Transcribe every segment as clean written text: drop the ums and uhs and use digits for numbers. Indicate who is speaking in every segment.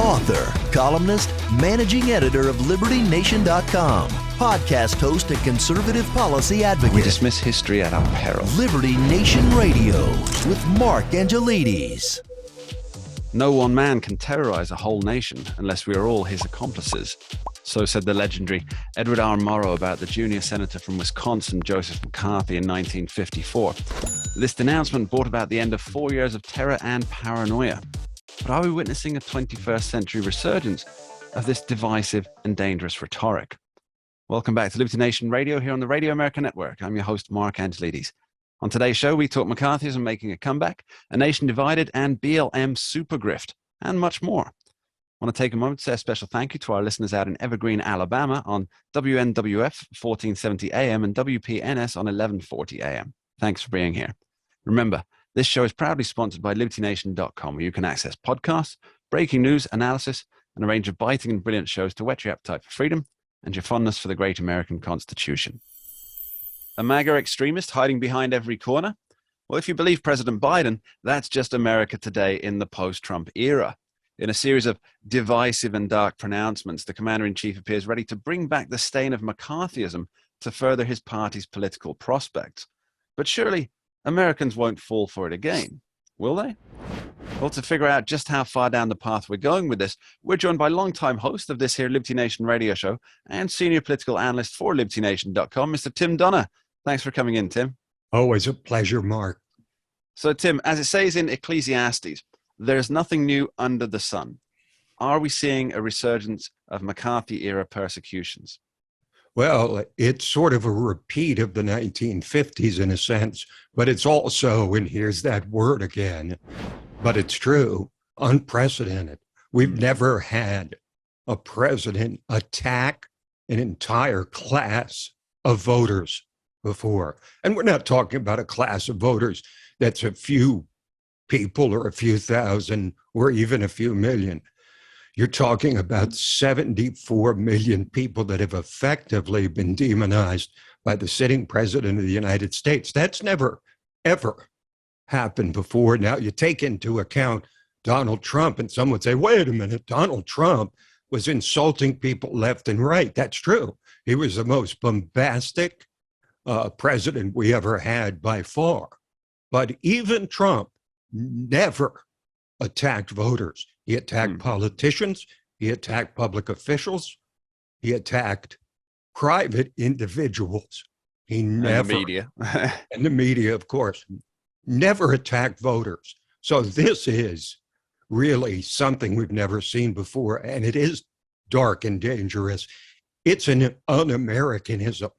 Speaker 1: author, columnist, managing editor of LibertyNation.com, podcast host and conservative policy advocate.
Speaker 2: We dismiss history at our peril.
Speaker 1: Liberty Nation Radio with Mark Angelides.
Speaker 2: No one man can terrorize a whole nation unless we are all his accomplices. So said the legendary Edward R. Murrow about the junior senator from Wisconsin, Joseph McCarthy, in 1954. This denouncement brought about the end of 4 years of terror and paranoia. But are we witnessing a 21st century resurgence of this divisive and dangerous rhetoric? Welcome back to Liberty Nation Radio here on the Radio America Network. I'm your host, Mark Angelides. On today's show, we talk McCarthyism making a comeback, a nation divided, and BLM super grift, and much more. I want to take a moment to say a special thank you to our listeners out in Evergreen, Alabama on WNWF 1470 AM and WPNS on 1140 AM. Thanks for being here. Remember, this show is proudly sponsored by LibertyNation.com, where you can access podcasts, breaking news, analysis, and a range of biting and brilliant shows to whet your appetite for freedom and your fondness for the great American Constitution. A MAGA extremist hiding behind every corner? Well, if you believe President Biden, that's just America today in the post-Trump era. In a series of divisive and dark pronouncements, the commander-in-chief appears ready to bring back the stain of McCarthyism to further his party's political prospects. But surely, Americans won't fall for it again, will they? Well, to figure out just how far down the path we're going with this, we're joined by longtime host of this here Liberty Nation radio show and senior political analyst for LibertyNation.com, Mr. Tim Donner. Thanks for coming in, Tim.
Speaker 3: Always a pleasure, Mark.
Speaker 2: So, Tim, as it says in Ecclesiastes, there's nothing new under the sun. Are we seeing a resurgence of McCarthy-era persecutions?
Speaker 3: Well, it's sort of a repeat of the 1950s in a sense, but it's also, and here's that word again, but it's true, unprecedented. We've never had a president attack an entire class of voters before. And we're not talking about a class of voters that's a few people or a few thousand or even a few million. You're talking about 74 million people that have effectively been demonized by the sitting president of the United States. That's never, ever happened before. Now, you take into account Donald Trump, and some would say, wait a minute, Donald Trump was insulting people left and right. That's true. He was the most bombastic president we ever had by far. But even Trump never attacked voters. He attacked politicians. He attacked public officials. He attacked private individuals. He never,
Speaker 2: and the media.
Speaker 3: And the media, of course, never attacked voters. So this is really something we've never seen before, and it is dark and dangerous. It's an un-Americanism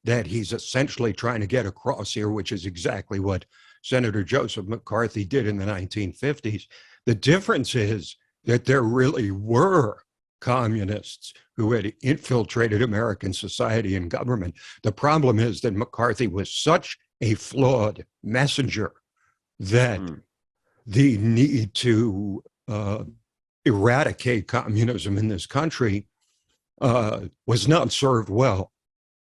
Speaker 3: that he's essentially trying to get across here, which is exactly what Senator Joseph McCarthy did in the 1950s. The difference is that there really were communists who had infiltrated American society and government. The problem is that McCarthy was such a flawed messenger that the need to eradicate communism in this country was not served well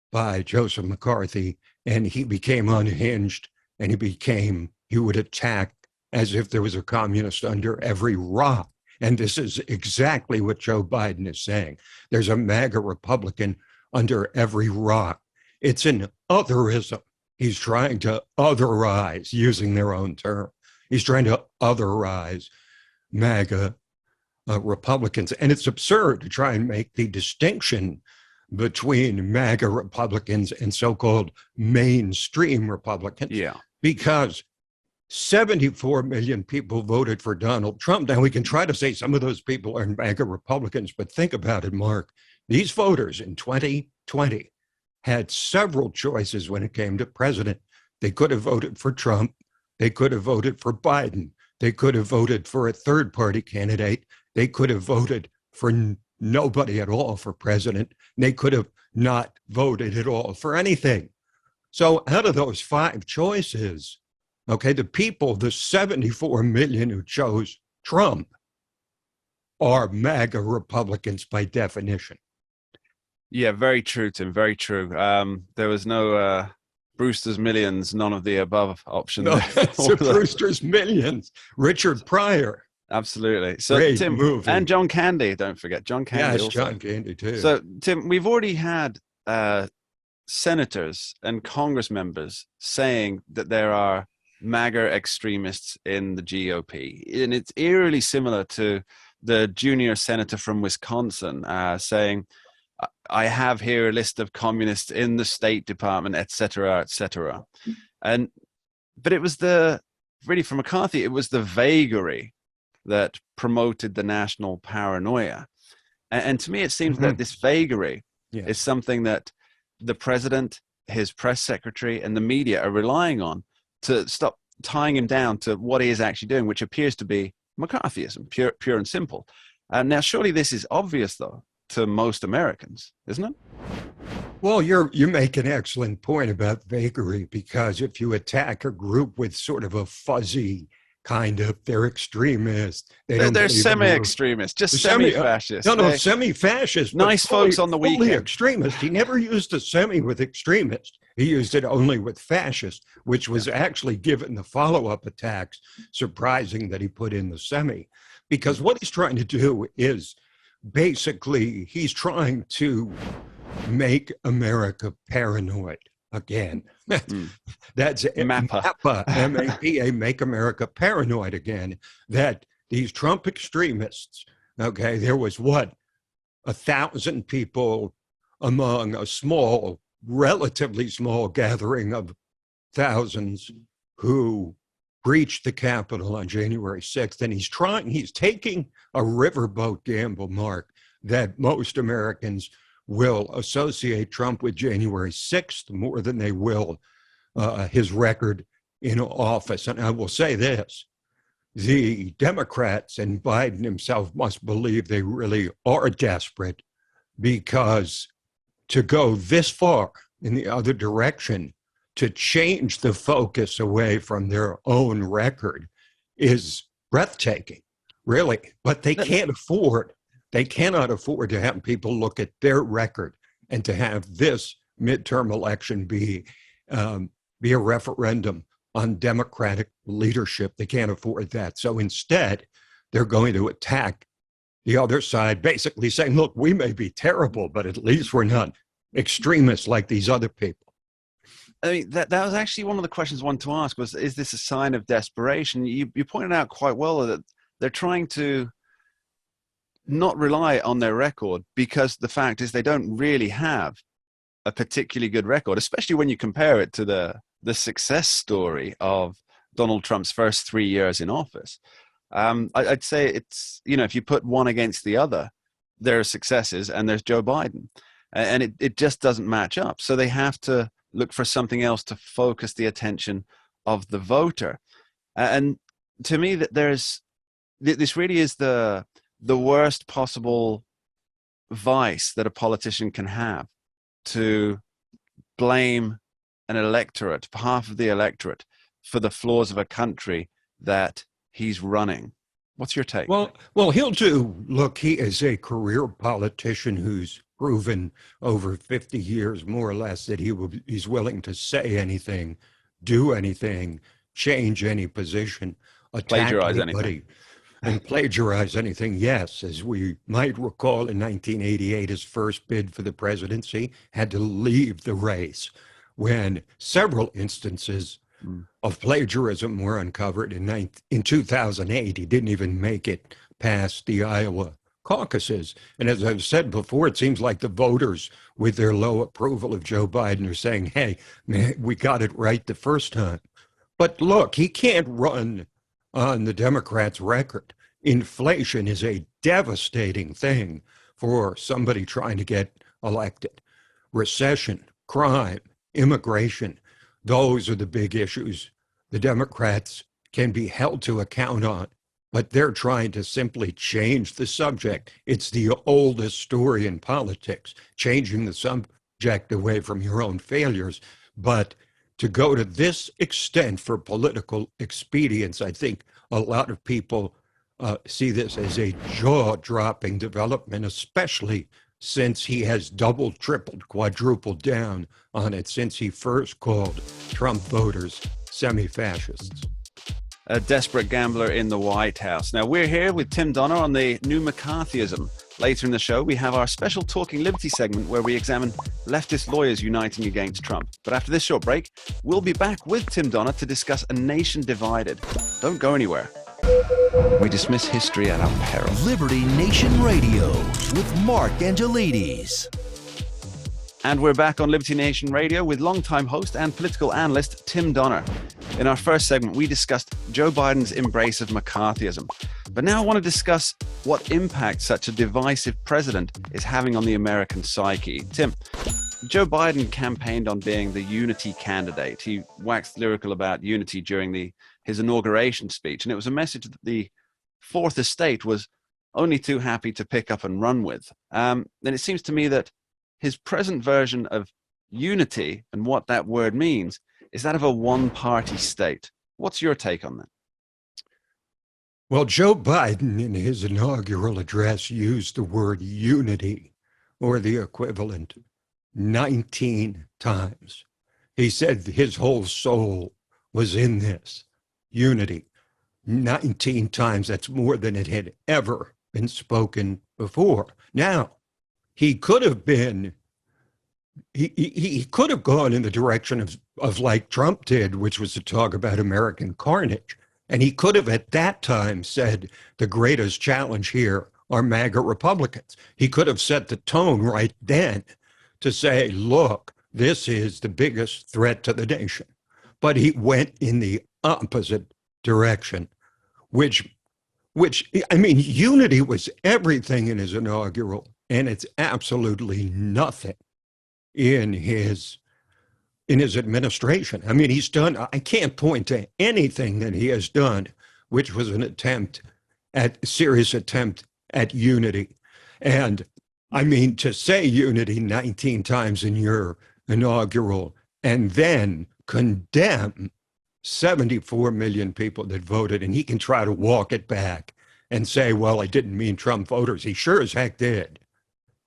Speaker 3: by Joseph McCarthy, and he became unhinged, and he would attack as if there was a communist under every rock. And this is exactly what Joe Biden is saying. There's a MAGA Republican under every rock. It's an otherism. He's trying to otherize, using their own term. He's trying to otherize MAGA Republicans. And it's absurd to try and make the distinction between MAGA Republicans and so-called mainstream Republicans.
Speaker 2: Yeah.
Speaker 3: Because 74 million people voted for Donald Trump. Now, we can try to say some of those people are MAGA Republicans, but think about it, Mark. These voters in 2020 had several choices when it came to president. They could have voted for Trump. They could have voted for Biden. They could have voted for a third-party candidate. They could have voted for nobody at all for president. They could have not voted at all for anything. So out of those five choices, okay, the people, the 74 million who chose Trump, are MAGA Republicans by definition.
Speaker 2: Yeah, very true, Tim, very true. There was no Brewster's Millions, none of the above option.
Speaker 3: No, it's Brewster's Millions. Richard Pryor.
Speaker 2: Absolutely. So
Speaker 3: Great
Speaker 2: Tim,
Speaker 3: movie.
Speaker 2: and John Candy, don't forget John Candy.
Speaker 3: Yes,
Speaker 2: Also.
Speaker 3: John Candy too.
Speaker 2: So Tim, we've already had senators and Congress members saying that there are MAGA extremists in the GOP, and it's eerily similar to the junior senator from Wisconsin saying, "I have here a list of communists in the State Department, etc., etc." And but it was really for McCarthy, it was the vagary that promoted the national paranoia. And to me, it seems that this vagary is something that the president, his press secretary, and the media are relying on to stop tying him down to what he is actually doing, which appears to be McCarthyism, pure and simple. Now, surely this is obvious, though, to most Americans, isn't it?
Speaker 3: Well, you make an excellent point about vagary, because if you attack a group with sort of a fuzzy kind of, they're extremists,
Speaker 2: they're semi-extremists, just semi-fascists.
Speaker 3: No, semi-fascist.
Speaker 2: Nice folks on the weekend.
Speaker 3: Fully extremist. He never used a semi with extremist. He used it only with fascist, which was actually, given the follow-up attacks, surprising that he put in the semi, because what he's trying to do is basically he's trying to make America paranoid again. That's MAPA, M-A-P-A, make America paranoid again, that these Trump extremists, okay, there was 1,000 people among a relatively small gathering of thousands who breached the Capitol on January 6th. And he's taking a riverboat gamble, Mark, that most Americans will associate Trump with January 6th more than they will his record in office. And I will say this, the Democrats and Biden himself must believe they really are desperate, because to go this far in the other direction, to change the focus away from their own record, is breathtaking, really. But they cannot afford to have people look at their record and to have this midterm election be a referendum on Democratic leadership. They can't afford that. So instead, they're going to attack the other side, basically saying, look, we may be terrible, but at least we're not extremists like these other people.
Speaker 2: I mean, that was actually one of the questions I wanted to ask was, is this a sign of desperation? You pointed out quite well that they're trying to not rely on their record, because the fact is they don't really have a particularly good record, especially when you compare it to the success story of Donald Trump's first 3 years in office. I'd say it's, if you put one against the other, there are successes and there's Joe Biden, and it just doesn't match up. So they have to look for something else to focus the attention of the voter. And to me, that this really is the worst possible vice that a politician can have, to blame an electorate, half of the electorate, for the flaws of a country that he's running. What's your take?
Speaker 3: Well, he'll do. Look, he is a career politician who's proven over 50 years, more or less, that he's willing to say anything, do anything, change any position, attack
Speaker 2: plagiarize
Speaker 3: anybody,
Speaker 2: anything.
Speaker 3: And plagiarize anything. Yes, as we might recall, in 1988, his first bid for the presidency had to leave the race when several instances of plagiarism were uncovered. In 2008, he didn't even make it past the Iowa caucuses. And as I've said before, it seems like the voters, with their low approval of Joe Biden, are saying, hey, man, we got it right the first time. But look, he can't run on the Democrats' record. Inflation is a devastating thing for somebody trying to get elected. Recession, crime, immigration, those are the big issues the Democrats can be held to account on, but they're trying to simply change the subject. It's the oldest story in politics, changing the subject away from your own failures. But to go to this extent for political expedience, I think a lot of people see this as a jaw-dropping development, especially since he has doubled, tripled, quadrupled down on it since he first called Trump voters semi-fascists.
Speaker 2: a desperate gambler in the White House. Now, we're here with Tim Donner on the new McCarthyism. Later in the show, we have our special Talking Liberty segment where we examine leftist lawyers uniting against Trump. But after this short break, we'll be back with Tim Donner to discuss a nation divided. Don't go anywhere. We dismiss history at our peril.
Speaker 1: Liberty Nation Radio with Mark Angelides.
Speaker 2: And we're back on Liberty Nation Radio with longtime host and political analyst Tim Donner. In our first segment, we discussed Joe Biden's embrace of McCarthyism. But now I want to discuss what impact such a divisive president is having on the American psyche. Tim, Joe Biden campaigned on being the unity candidate. He waxed lyrical about unity during his inauguration speech, and it was a message that the Fourth Estate was only too happy to pick up and run with. And it seems to me that his present version of unity and what that word means is that of a one-party state. What's your take on that?
Speaker 3: Well, Joe Biden in his inaugural address used the word unity, or the equivalent, 19 times. He said his whole soul was in this unity. 19 times. That's more than it had ever been spoken before. Now, he could have been, he could have gone in the direction of like Trump did, which was to talk about American carnage. And he could have at that time said the greatest challenge here are MAGA Republicans. He could have set the tone right then to say, look, this is the biggest threat to the nation. But he went in the opposite direction, which I mean, unity was everything in his inaugural, and it's absolutely nothing in his administration. I mean, I can't point to anything that he has done which was a serious attempt at unity. And I mean, to say unity 19 times in your inaugural and then condemn 74 million people that voted, and he can try to walk it back and say, well, I didn't mean Trump voters. He sure as heck did,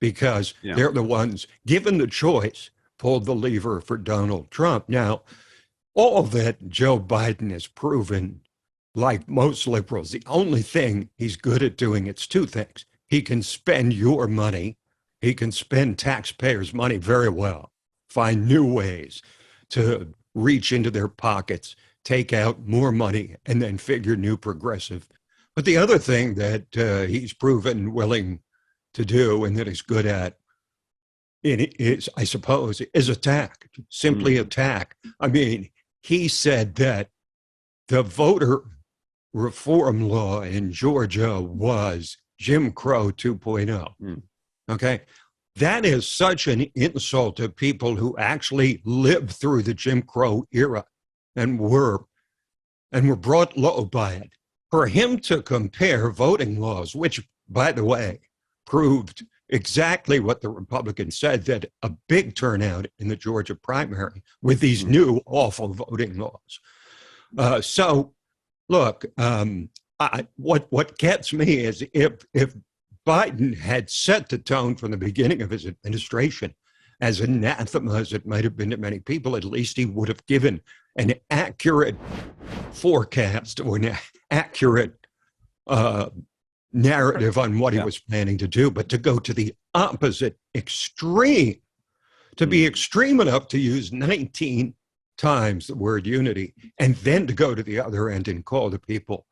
Speaker 3: because they're the ones, given the choice, pulled the lever for Donald Trump. Now, all that Joe Biden has proven, like most liberals, the only thing he's good at doing, it's two things. He can spend your money. He can spend taxpayers' money very well, find new ways to reach into their pockets, take out more money, and then figure new progressive. But the other thing that he's proven willing to do and that he's good at is, I suppose, is attack, simply attack. I mean, he said that the voter reform law in Georgia was Jim Crow 2.0. Okay. That is such an insult to people who actually lived through the Jim Crow era and were brought low by it. For him to compare voting laws, which, by the way, proved exactly what the Republicans said, that a big turnout in the Georgia primary with these new awful voting laws. So, look, what gets me is if Biden had set the tone from the beginning of his administration, as anathema as it might have been to many people, at least he would have given an accurate forecast or an accurate narrative on what he was planning to do. But to go to the opposite extreme, to be extreme enough to use 19 times the word unity, and then to go to the other end and call the people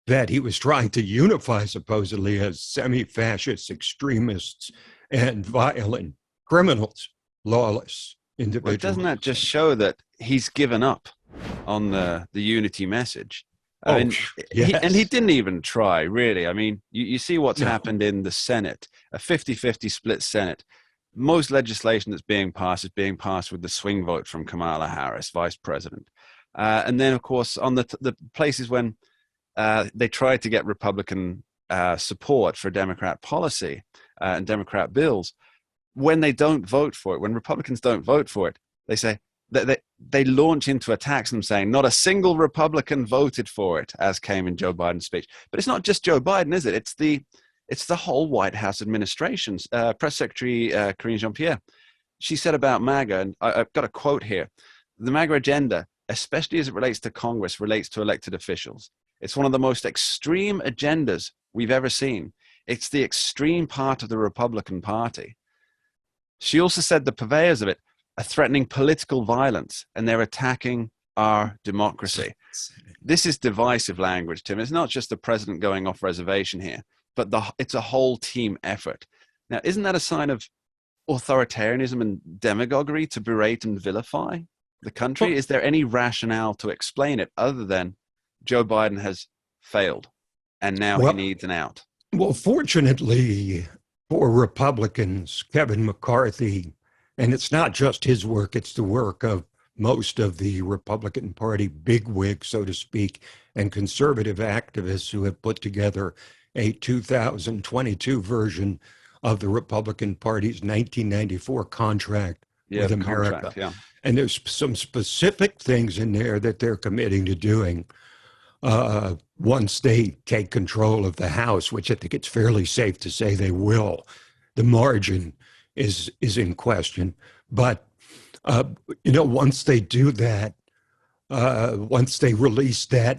Speaker 3: that he was trying to unify supposedly as semi-fascist extremists and violent criminals, lawless individuals.
Speaker 2: Well, doesn't that just show that he's given up on the unity message? I mean,
Speaker 3: yes.
Speaker 2: he didn't even try, really. I mean, you see what's happened in the Senate, a 50-50 split Senate. Most legislation that's being passed is being passed with the swing vote from Kamala Harris, vice president. And then, of course, on the places when they tried to get Republican support for Democrat policy and Democrat bills, when they don't vote for it, when Republicans don't vote for it, they say they launch into attacks and saying not a single Republican voted for it, as came in Joe Biden's speech. But it's not just Joe Biden, is it? It's the whole White House administration. Press Secretary Karine Jean-Pierre, she said about MAGA, and I've got a quote here: "The MAGA agenda especially as it relates to Congress, relates to elected officials. It's one of the most extreme agendas we've ever seen. It's the extreme part of the Republican Party. She also said the purveyors of it are threatening political violence and they're attacking our democracy. This is divisive language, Tim. It's not just the president going off reservation here, but it's a whole team effort. Now, isn't that a sign of authoritarianism and demagoguery to berate and vilify the country? Is there any rationale to explain it other than Joe Biden has failed and now he needs an out?
Speaker 3: Well, fortunately for Republicans, Kevin McCarthy, and it's not just his work, it's the work of most of the Republican Party bigwigs, so to speak, and conservative activists who have put together a 2022 version of the Republican Party's 1994 contract with America. And there's some specific things in there that they're committing to doing once they take control of the House, which I think it's fairly safe to say they will. The margin is in question. But, once they do that, once they release that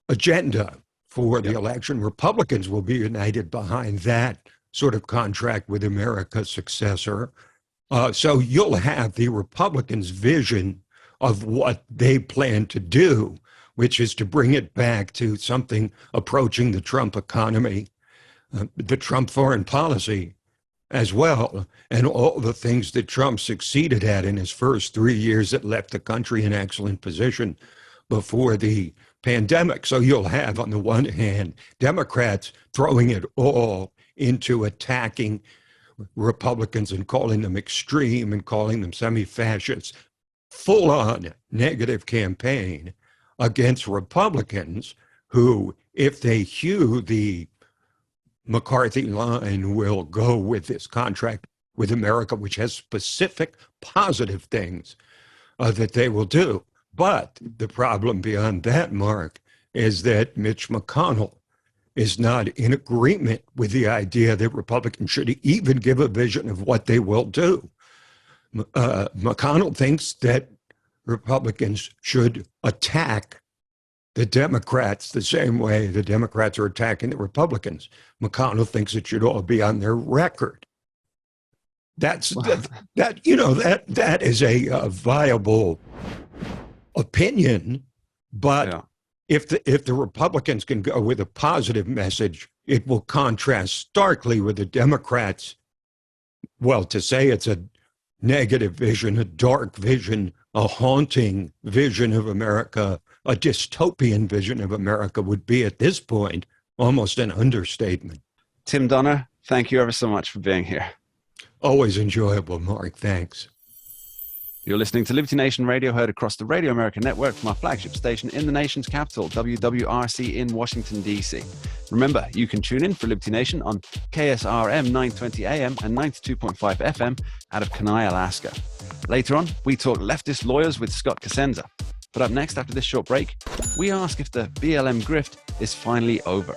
Speaker 3: agenda for the election, Republicans will be united behind that sort of contract with America's successor. So you'll have the Republicans' vision of what they plan to do, which is to bring it back to something approaching the Trump economy, the Trump foreign policy as well, and all the things that Trump succeeded at in his first 3 years that left the country in excellent position before the pandemic. So you'll have, on the one hand, Democrats throwing it all into attacking Republicans and calling them extreme and calling them semi-fascist, full-on negative campaign against Republicans who, if they hew the McCarthy line, will go with this contract with America, which has specific positive things that they will do. But the problem beyond that, Mark, is that Mitch McConnell is not in agreement with the idea that Republicans should even give a vision of what they will do. McConnell thinks that Republicans should attack the Democrats the same way the Democrats are attacking the Republicans. McConnell thinks it should all be on their record. That is a viable opinion, but if the Republicans can go with a positive message, it will contrast starkly with the Democrats. Well, to say it's a negative vision, a dark vision, a haunting vision of America, a dystopian vision of America would be at this point almost an understatement.
Speaker 2: Tim Donner, thank you ever so much for being here.
Speaker 3: Always enjoyable, Mark. Thanks.
Speaker 2: You're listening to Liberty Nation Radio, heard across the Radio America network from our flagship station in the nation's capital, WWRC in Washington, D.C. Remember, you can tune in for Liberty Nation on KSRM 920 AM and 92.5 FM out of Kenai, Alaska. Later on, we talk leftist lawyers with Scott Cosenza. But up next, after this short break, we ask if the BLM grift is finally over.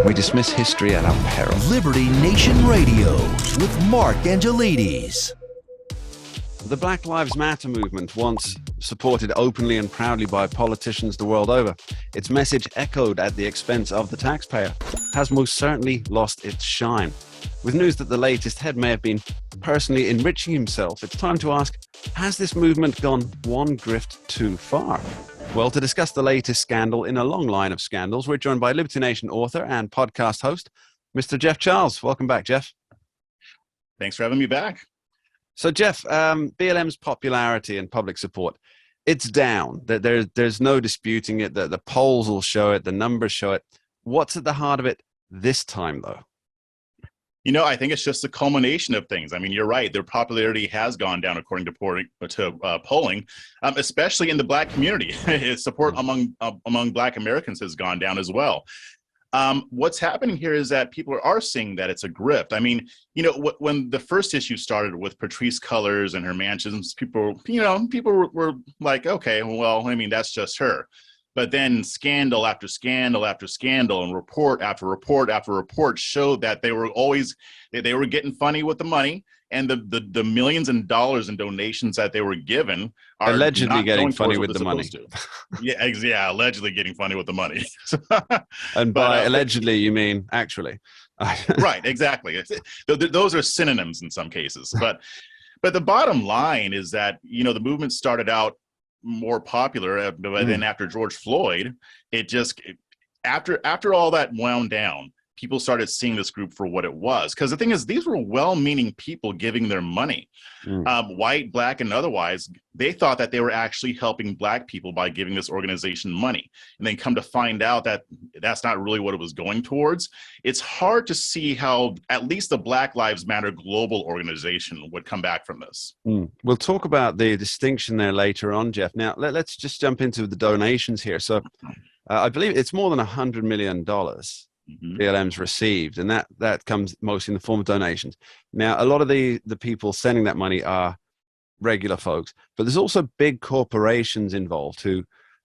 Speaker 2: We dismiss history at our peril.
Speaker 1: Liberty Nation Radio with Mark Angelides.
Speaker 2: The Black Lives Matter movement, once supported openly and proudly by politicians the world over, its message echoed at the expense of the taxpayer, has most certainly lost its shine. With news that the latest head may have been personally enriching himself, it's time to ask, has this movement gone one grift too far? Well, to discuss the latest scandal in a long line of scandals, we're joined by Liberty Nation author and podcast host, Mr. Jeff Charles. Welcome back, Jeff.
Speaker 4: Thanks for having me back.
Speaker 2: So, Jeff, BLM's popularity and public support, it's down. There's no disputing it. The polls will show it. The numbers show it. What's at the heart of it this time, though?
Speaker 4: You know, I think it's just a culmination of things. I mean, you're right. Their popularity has gone down according to polling, especially in the Black community. Its support among Black Americans has gone down as well. What's happening here is that people are seeing that it's a grift. I mean, you know, when the first issue started with Patrisse Cullors and her mansions, people were like, okay, well, I mean, that's just her. But then scandal after scandal after scandal and report after report after report showed that they were getting funny with the money and the millions of dollars in donations that they were given are
Speaker 2: allegedly
Speaker 4: not
Speaker 2: getting
Speaker 4: going
Speaker 2: funny
Speaker 4: towards
Speaker 2: with the money.
Speaker 4: Yeah, allegedly getting funny with the money.
Speaker 2: And by allegedly, you mean actually.
Speaker 4: Right, exactly. Those are synonyms in some cases. But the bottom line is that, the movement started out more popular, but then after George Floyd, after all that wound down, people started seeing this group for what it was. Because the thing is, these were well-meaning people giving their money, white, black, and otherwise. They thought that they were actually helping Black people by giving this organization money. And then come to find out that that's not really what it was going towards. It's hard to see how at least the Black Lives Matter global organization would come back from this.
Speaker 2: We'll talk about the distinction there later on, Jeff. Now, let's just jump into the donations here. So I believe it's more than $100 million. BLM's received, and that comes mostly in the form of donations. Now, a lot of the people sending that money are regular folks, but there's also big corporations involved who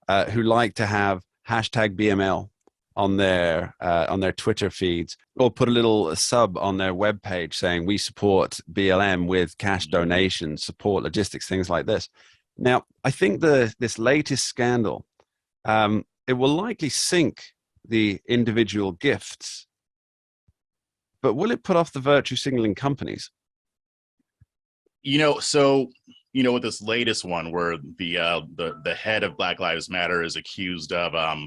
Speaker 2: like to have hashtag BML on their Twitter feeds, or put a little sub on their webpage saying we support BLM with cash donations, support logistics, things like this. Now, I think this latest scandal, it will likely sink the individual gifts, but will it put off the virtue signaling companies?
Speaker 4: With this latest one where the head of Black Lives Matter is accused of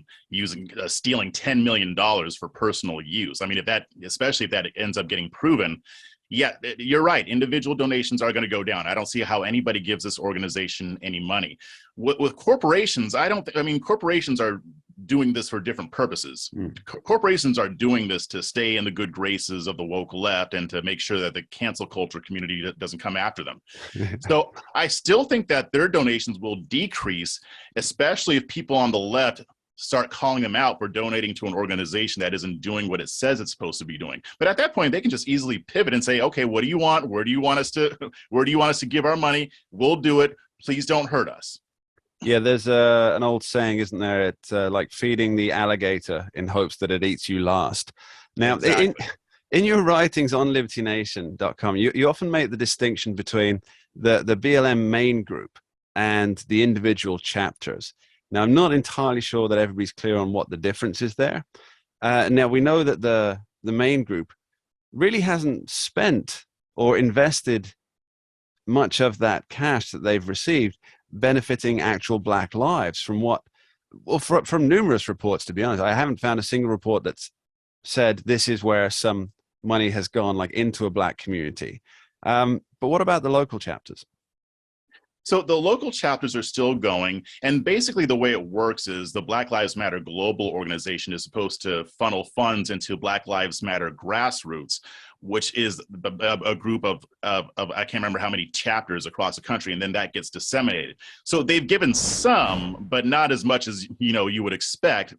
Speaker 4: stealing $10 million for personal use. I mean, especially if that ends up getting proven, yeah, you're right. Individual donations are going to go down. I don't see how anybody gives this organization any money. With corporations, corporations are doing this for different purposes. Corporations are doing this to stay in the good graces of the woke left and to make sure that the cancel culture community doesn't come after them. So I still think that their donations will decrease, especially if people on the left start calling them out for donating to an organization that isn't doing what it says it's supposed to be doing. But at that point, they can just easily pivot and say, okay, what do you want? Where do you want us to give our money? We'll do it. Please don't hurt us.
Speaker 2: Yeah, there's an old saying, isn't there? It's like feeding the alligator in hopes that it eats you last. Now, exactly. in your writings on libertynation.com, you often make the distinction between the BLM main group and the individual chapters. Now, I'm not entirely sure that everybody's clear on what the difference is there. Now, we know that the main group really hasn't spent or invested much of that cash that they've received benefiting actual Black lives from numerous reports, to be honest. I haven't found a single report that's said this is where some money has gone like into a Black community. But what about the local chapters?
Speaker 4: So the local chapters are still going, and basically the way it works is the Black Lives Matter global organization is supposed to funnel funds into Black Lives Matter grassroots, which is a group of I can't remember how many chapters across the country, and then that gets disseminated. So they've given some, but not as much as you would expect,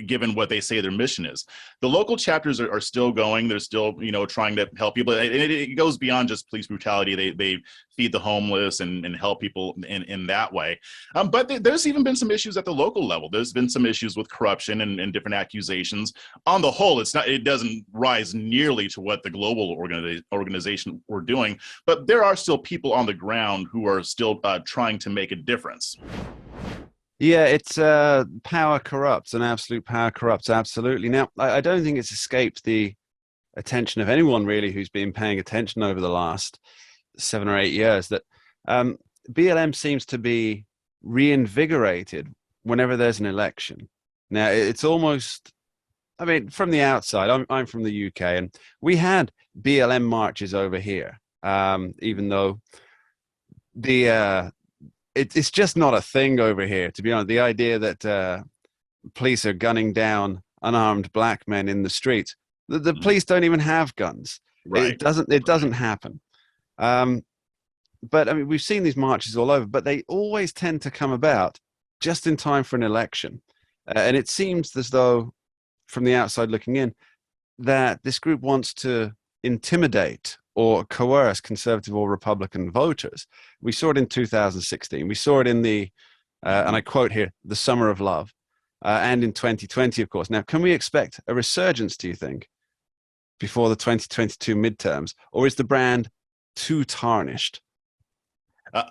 Speaker 4: given what they say their mission is. The local chapters are still going. They're still trying to help people. It goes beyond just police brutality. They feed the homeless and help people in that way. But there's even been some issues at the local level. There's been some issues with corruption and different accusations. On the whole, it doesn't rise nearly to what the global organization were doing, but there are still people on the ground who are still trying to make a difference.
Speaker 2: Yeah, it's power corrupts, and absolute power corrupts, absolutely. Now, I don't think it's escaped the attention of anyone really who's been paying attention over the last 7 or 8 years that BLM seems to be reinvigorated whenever there's an election. Now, it's almost, from the outside, I'm from the UK, and we had BLM marches over here, even though it's just not a thing over here, to be honest. The idea that police are gunning down unarmed Black men in the streets, the police don't even have guns. Right. It doesn't happen. But we've seen these marches all over, but they always tend to come about just in time for an election. And it seems as though, from the outside looking in, that this group wants to intimidate or coerce conservative or Republican voters. We saw it in 2016. We saw it in the, and I quote here, the Summer of Love, and in 2020, of course. Now, can we expect a resurgence, do you think, before the 2022 midterms? Or is the brand too tarnished?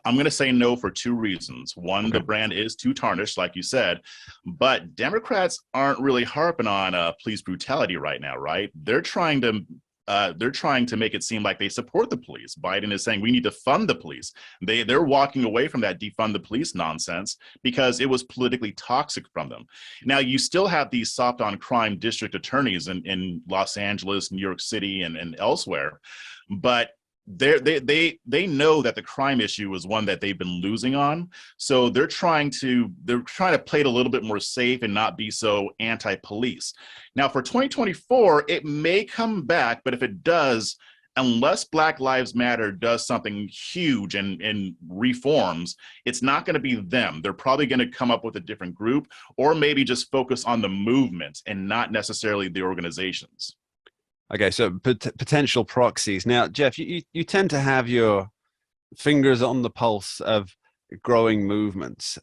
Speaker 4: I'm going to say no for two reasons. One,
Speaker 2: Okay.
Speaker 4: the brand is too tarnished, like you said, but Democrats aren't really harping on police brutality right now, right? They're trying to make it seem like they support the police. Biden is saying we need to fund the police. They're walking away from that defund the police nonsense because it was politically toxic from them. Now, you still have these soft on crime district attorneys in Los Angeles, New York City, and elsewhere, but they know that the crime issue is one that they've been losing on, so they're trying to play it a little bit more safe and not be so anti-police. Now for 2024, it may come back, but if it does, unless Black Lives Matter does something huge and reforms, it's not going to be them. They're probably going to come up with a different group, or maybe just focus on the movement and not necessarily the organizations.
Speaker 2: Okay, so potential proxies. Now, Jeff, you tend to have your fingers on the pulse of growing movements.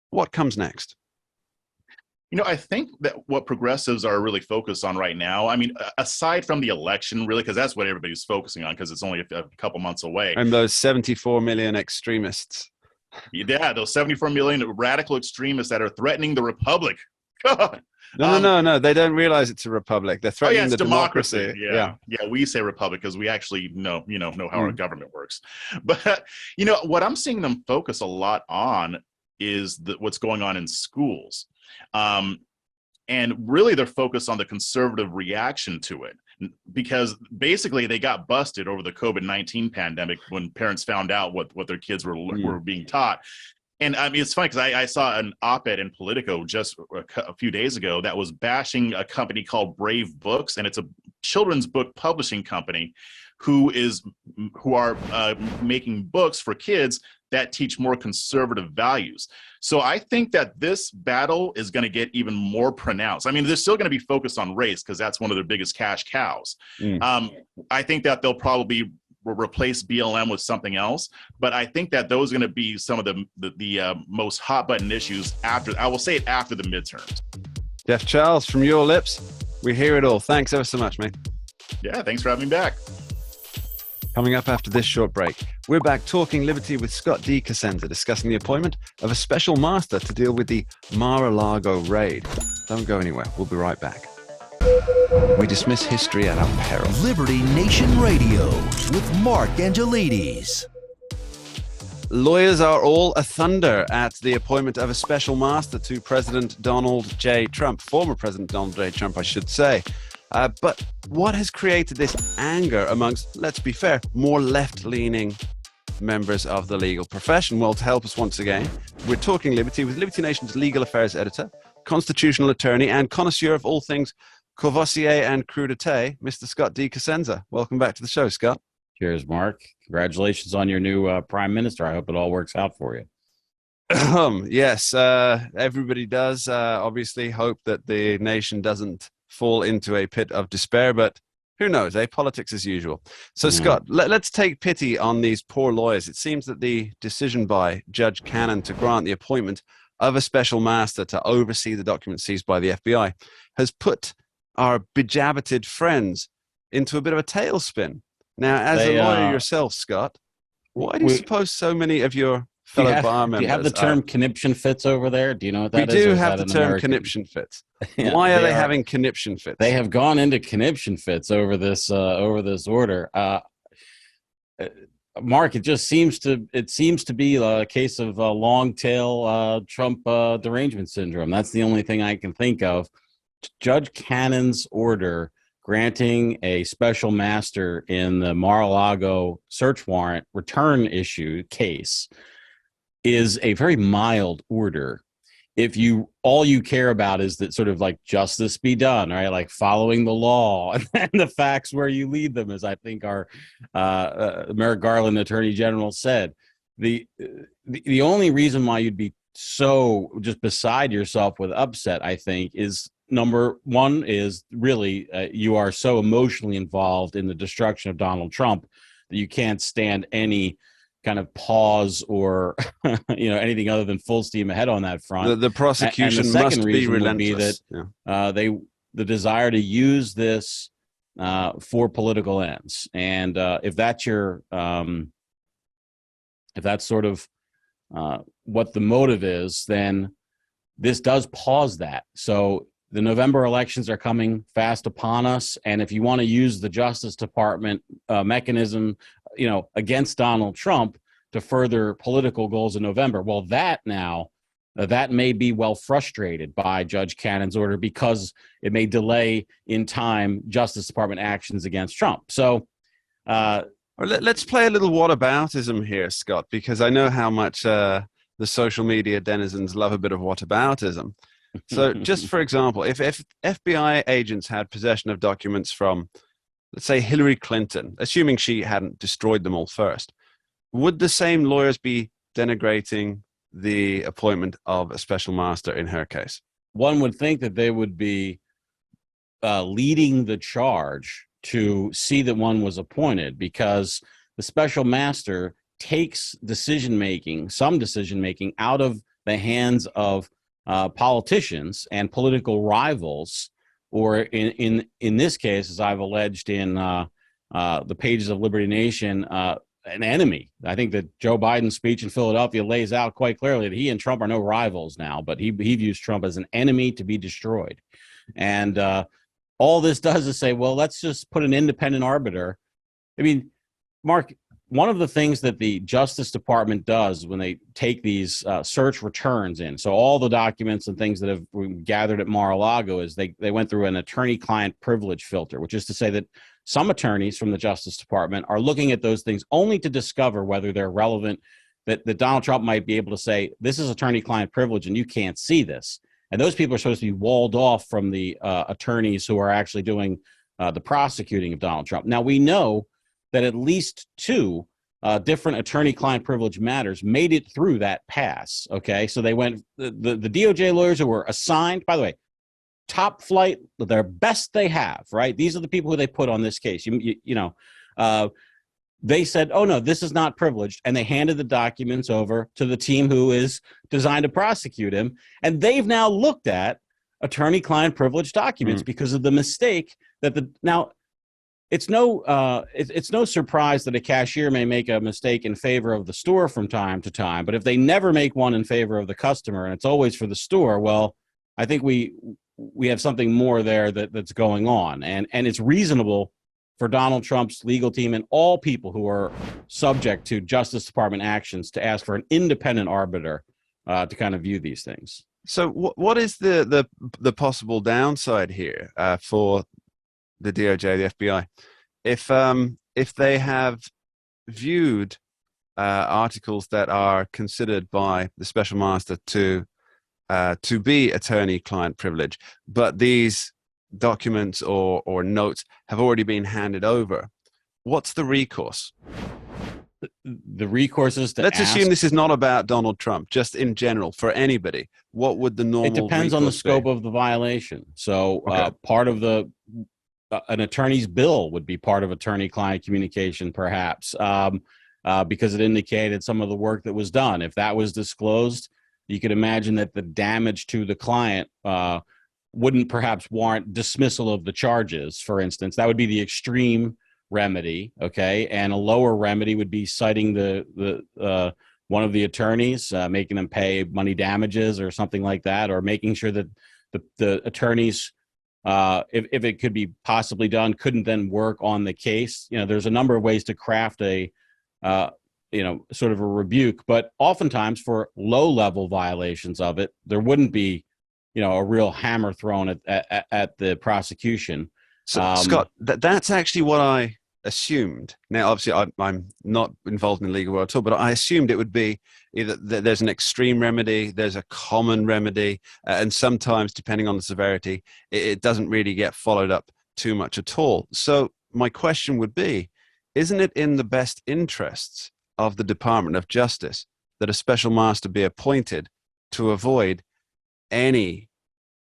Speaker 2: What comes next?
Speaker 4: I think that what progressives are really focused on right now, I mean, aside from the election, really, because that's what everybody's focusing on, because it's only a couple months away.
Speaker 2: And those 74 million extremists.
Speaker 4: Yeah, those 74 million radical extremists that are threatening the republic. God.
Speaker 2: No. They don't realize it's a republic. They're threatening
Speaker 4: it's
Speaker 2: the democracy.
Speaker 4: Yeah, we say republic because we actually know how our government works. But what I'm seeing them focus a lot on is what's going on in schools, and really they're focused on the conservative reaction to it, because basically they got busted over the COVID-19 pandemic when parents found out what their kids were being taught. And I mean, it's funny because I saw an op-ed in Politico just a few days ago that was bashing a company called Brave Books, and it's a children's book publishing company who are making books for kids that teach more conservative values. So I think that this battle is going to get even more pronounced. I mean, they're still going to be focused on race because that's one of their biggest cash cows. I think that they'll probably replace BLM with something else, but I think that those are going to be some of the most hot button issues after the midterms.
Speaker 2: Jeff Charles, from your lips, we hear it all. Thanks ever so much, mate.
Speaker 4: Yeah, thanks for having me back.
Speaker 2: Coming up after this short break, we're back talking liberty with Scott D. Cosenza, discussing the appointment of a special master to deal with the Mar-a-Lago raid. Don't go anywhere. We'll be right back. We dismiss history at our peril.
Speaker 1: Liberty Nation Radio with Mark Angelides.
Speaker 2: Lawyers are all athunder at the appointment of a special master to President Donald J. Trump, former President Donald J. Trump, I should say. But what has created this anger amongst, let's be fair, more left-leaning members of the legal profession? Well, to help us once again, we're talking liberty with Liberty Nation's legal affairs editor, constitutional attorney, and connoisseur of all things Courvoisier and crudité, Mr. Scott D. Cosenza. Welcome back to the show, Scott.
Speaker 5: Cheers, Mark. Congratulations on your new prime minister. I hope it all works out for you.
Speaker 2: Yes, everybody does obviously hope that the nation doesn't fall into a pit of despair, but who knows, politics as usual. So, Scott, let's take pity on these poor lawyers. It seems that the decision by Judge Cannon to grant the appointment of a special master to oversee the documents seized by the FBI has put our bejabbeted friends into a bit of a tailspin. Now, as a lawyer yourself, Scott, why do you suppose so many of your fellow bar members...
Speaker 5: Do you have the term conniption fits over there? Do you know what that is?
Speaker 2: We do have the term conniption fits.
Speaker 5: Yeah,
Speaker 2: why are they having conniption fits?
Speaker 5: They have gone into conniption fits over this order. Mark, it seems to be a case of long tail Trump derangement syndrome. That's the only thing I can think of. Judge Cannon's order granting a special master in the Mar-a-Lago search warrant return issue case is a very mild order. If all you care about is that sort of like justice be done, right? Like following the law and the facts where you lead them, as I think our Merrick Garland Attorney General said. The only reason why you'd be so just beside yourself with upset, I think, is number one is really you are so emotionally involved in the destruction of Donald Trump that you can't stand any kind of pause or anything other than full steam ahead on that front.
Speaker 2: The prosecution
Speaker 5: and the
Speaker 2: must be
Speaker 5: reason
Speaker 2: relentless.
Speaker 5: would be that the desire to use this for political ends. And if that's your, if that's sort of what the motive is, then this does pause that. So the November elections are coming fast upon us, and if you want to use the Justice Department mechanism, against Donald Trump to further political goals in November, well, that now that may be well frustrated by Judge Cannon's order because it may delay in time Justice Department actions against Trump. So
Speaker 2: let's play a little whataboutism here, Scott, because I know how much the social media denizens love a bit of whataboutism. So just for example, if FBI agents had possession of documents from, let's say, Hillary Clinton, assuming she hadn't destroyed them all first, would the same lawyers be denigrating the appointment of a special master in her case?
Speaker 5: One would think that they would be leading the charge to see that one was appointed, because the special master takes some decision making out of the hands of politicians and political rivals, or in this case, as I've alleged in the pages of Liberty Nation, an enemy. I think that Joe Biden's speech in Philadelphia lays out quite clearly that he and Trump are no rivals now, but he views Trump as an enemy to be destroyed. And all this does is say, well, let's just put an independent arbiter. I mean, Mark, one of the things that the Justice Department does when they take these search returns in, so all the documents and things that have been gathered at Mar-a-Lago, is they went through an attorney-client privilege filter, which is to say that some attorneys from the Justice Department are looking at those things only to discover whether they're relevant, that Donald Trump might be able to say, this is attorney-client privilege and you can't see this. And those people are supposed to be walled off from the attorneys who are actually doing the prosecuting of Donald Trump. Now, we know that at least two different attorney-client privilege matters made it through that pass, okay? So they went, the DOJ lawyers who were assigned, by the way, top flight, their best they have, right? These are the people who they put on this case. They said, oh, no, this is not privileged. And they handed the documents over to the team who is designed to prosecute him. And they've now looked at attorney-client privilege documents because of the mistake that it's no surprise that a cashier may make a mistake in favor of the store from time to time. But if they never make one in favor of the customer and it's always for the store, well, I think we have something more there that's going on. And it's reasonable for Donald Trump's legal team and all people who are subject to Justice Department actions to ask for an independent arbiter to kind of view these things.
Speaker 2: So what is the possible downside here for the DOJ, the FBI? If they have viewed articles that are considered by the special master to be attorney-client privilege, but these documents or notes have already been handed over, what's the recourse?
Speaker 5: The recourse is to
Speaker 2: Let's assume this is not about Donald Trump, just in general, for anybody. What would the normal
Speaker 5: It depends on the scope
Speaker 2: be?
Speaker 5: of the violation. So
Speaker 2: Okay.
Speaker 5: Part of an attorney's bill would be part of attorney-client communication, perhaps, because it indicated some of the work that was done. If that was disclosed, you could imagine that the damage to the client wouldn't perhaps warrant dismissal of the charges, for instance. That would be the extreme remedy, okay? And a lower remedy would be citing the one of the attorneys, making them pay money damages or something like that, or making sure that the attorneys, if it could be possibly done, couldn't then work on the case. There's a number of ways to craft a sort of a rebuke, but oftentimes for low-level violations of it, there wouldn't be, a real hammer thrown at the prosecution.
Speaker 2: So, Scott, that's actually what I assumed. Now, obviously, I'm not involved in the legal world at all, but I assumed it would be either there's an extreme remedy, there's a common remedy, and sometimes, depending on the severity, it doesn't really get followed up too much at all. So my question would be, isn't it in the best interests of the Department of Justice that a special master be appointed to avoid any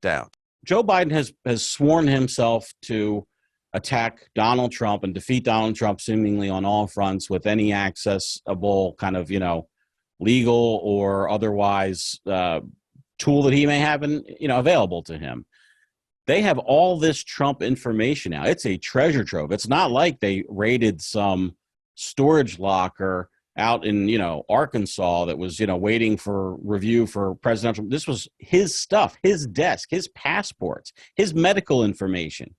Speaker 2: doubt?
Speaker 5: Joe Biden has sworn himself to attack Donald Trump and defeat Donald Trump seemingly on all fronts with any accessible kind of, legal or otherwise tool that he may have available to him. they have all this Trump information now. It's a treasure trove. It's not like they raided some storage locker out in, Arkansas that was, waiting for review for presidential. This was his stuff, his desk, his passports, his medical information.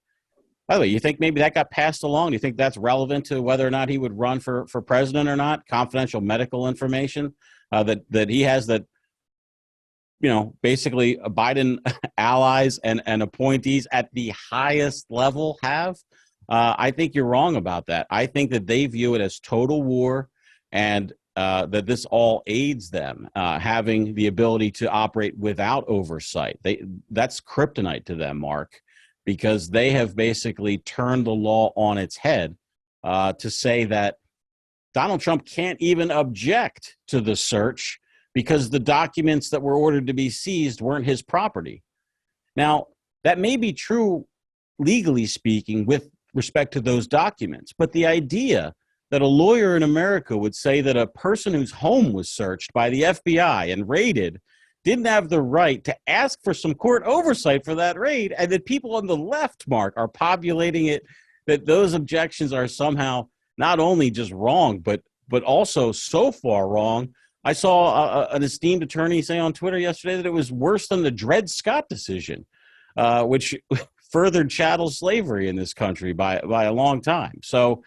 Speaker 5: By the way, you think maybe that got passed along? Do you think that's relevant to whether or not he would run for president or not? Confidential medical information that he has that, basically Biden allies and appointees at the highest level have. I think you're wrong about that. I think that they view it as total war, and that this all aids them having the ability to operate without oversight. That's kryptonite to them, Mark, because they have basically turned the law on its head to say that Donald Trump can't even object to the search because the documents that were ordered to be seized weren't his property. Now, that may be true, legally speaking, with respect to those documents, but the idea that a lawyer in America would say that a person whose home was searched by the FBI and raided didn't have the right to ask for some court oversight for that raid, and that people on the left, Mark, are populating it, that those objections are somehow not only just wrong, but also so far wrong. I saw an esteemed attorney say on Twitter yesterday that it was worse than the Dred Scott decision, which furthered chattel slavery in this country by a long time. So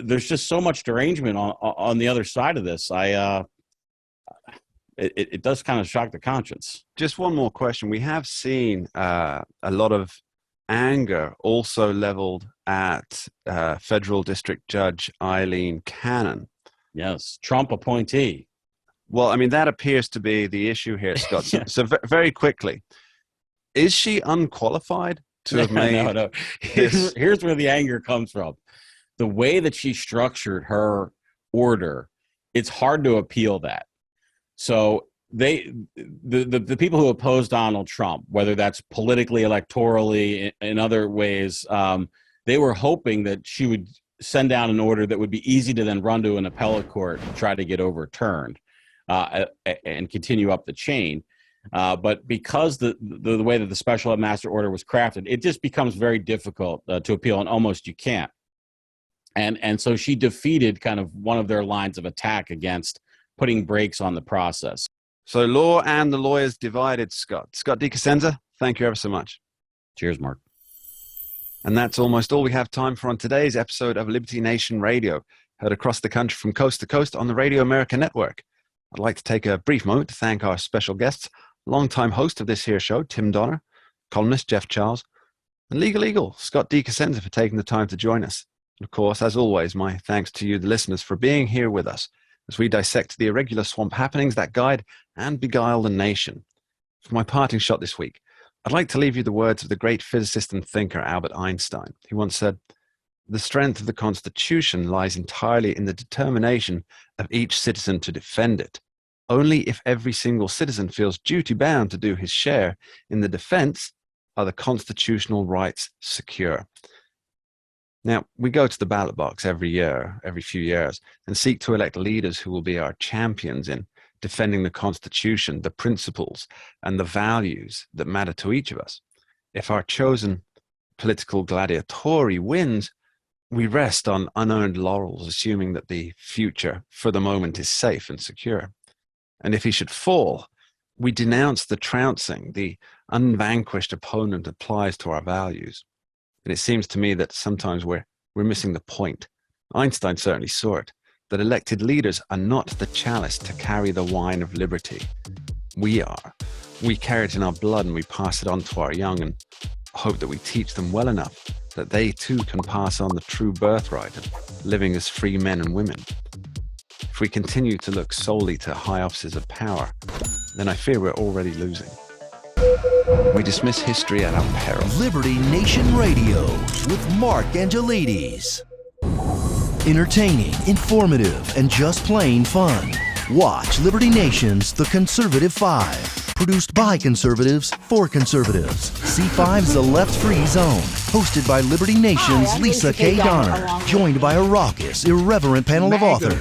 Speaker 5: there's just so much derangement on the other side of this. It does kind of shock the conscience.
Speaker 2: Just one more question. We have seen a lot of anger also leveled at Federal District Judge Eileen Cannon.
Speaker 5: Yes, Trump appointee.
Speaker 2: Well, I mean, that appears to be the issue here, Scott.
Speaker 5: Yeah.
Speaker 2: So very quickly, is she unqualified to have made
Speaker 5: No.
Speaker 2: this?
Speaker 5: Here's where the anger comes from. The way that she structured her order, it's hard to appeal that. So the people who oppose Donald Trump, whether that's politically, electorally, in other ways, they were hoping that she would send down an order that would be easy to then run to an appellate court and try to get overturned and continue up the chain. But because the way that the special master order was crafted, it just becomes very difficult to appeal, and almost you can't. And so she defeated kind of one of their lines of attack against putting brakes on the process.
Speaker 2: So law and the lawyers divided, Scott. Scott DiCosenza, thank you ever so much.
Speaker 5: Cheers, Mark.
Speaker 2: And that's almost all we have time for on today's episode of Liberty Nation Radio, heard across the country from coast to coast on the Radio America Network. I'd like to take a brief moment to thank our special guests, longtime host of this here show, Tim Donner, columnist Jeff Charles, and Legal Eagle, Scott DiCosenza, for taking the time to join us. And of course, as always, my thanks to you, the listeners, for being here with us as we dissect the irregular swamp happenings that guide and beguile the nation. For my parting shot this week, I'd like to leave you the words of the great physicist and thinker Albert Einstein. He once said, "The strength of the Constitution lies entirely in the determination of each citizen to defend it. Only if every single citizen feels duty-bound to do his share in the defense are the constitutional rights secure." Now, we go to the ballot box every few years, and seek to elect leaders who will be our champions in defending the Constitution, the principles, and the values that matter to each of us. If our chosen political gladiatori wins, we rest on unearned laurels, assuming that the future, for the moment, is safe and secure. And if he should fall, we denounce the trouncing the unvanquished opponent applies to our values. And it seems to me that sometimes we're missing the point. Einstein certainly saw it, that elected leaders are not the chalice to carry the wine of liberty. We are. We carry it in our blood, and we pass it on to our young, and hope that we teach them well enough that they too can pass on the true birthright of living as free men and women. If we continue to look solely to high offices of power, then I fear we're already losing. We dismiss history at our peril.
Speaker 1: Liberty Nation Radio with Mark Angelides. Entertaining, informative, and just plain fun. Watch Liberty Nation's The Conservative 5. Produced by conservatives for conservatives. C5 is the left-free zone. Hosted by Liberty Nation's Lisa K. Donner. Joined by a raucous, irreverent panel of authors.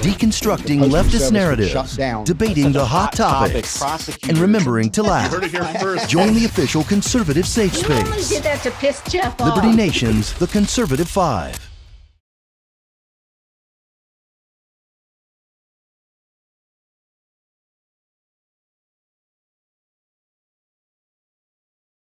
Speaker 1: Deconstructing leftist narratives. Debating the hot topics. And remembering to laugh.
Speaker 4: Heard it here first.
Speaker 1: Join the official conservative safe
Speaker 6: You only
Speaker 1: space.
Speaker 6: did that to piss Jeff off.
Speaker 1: Liberty Nation's The Conservative 5.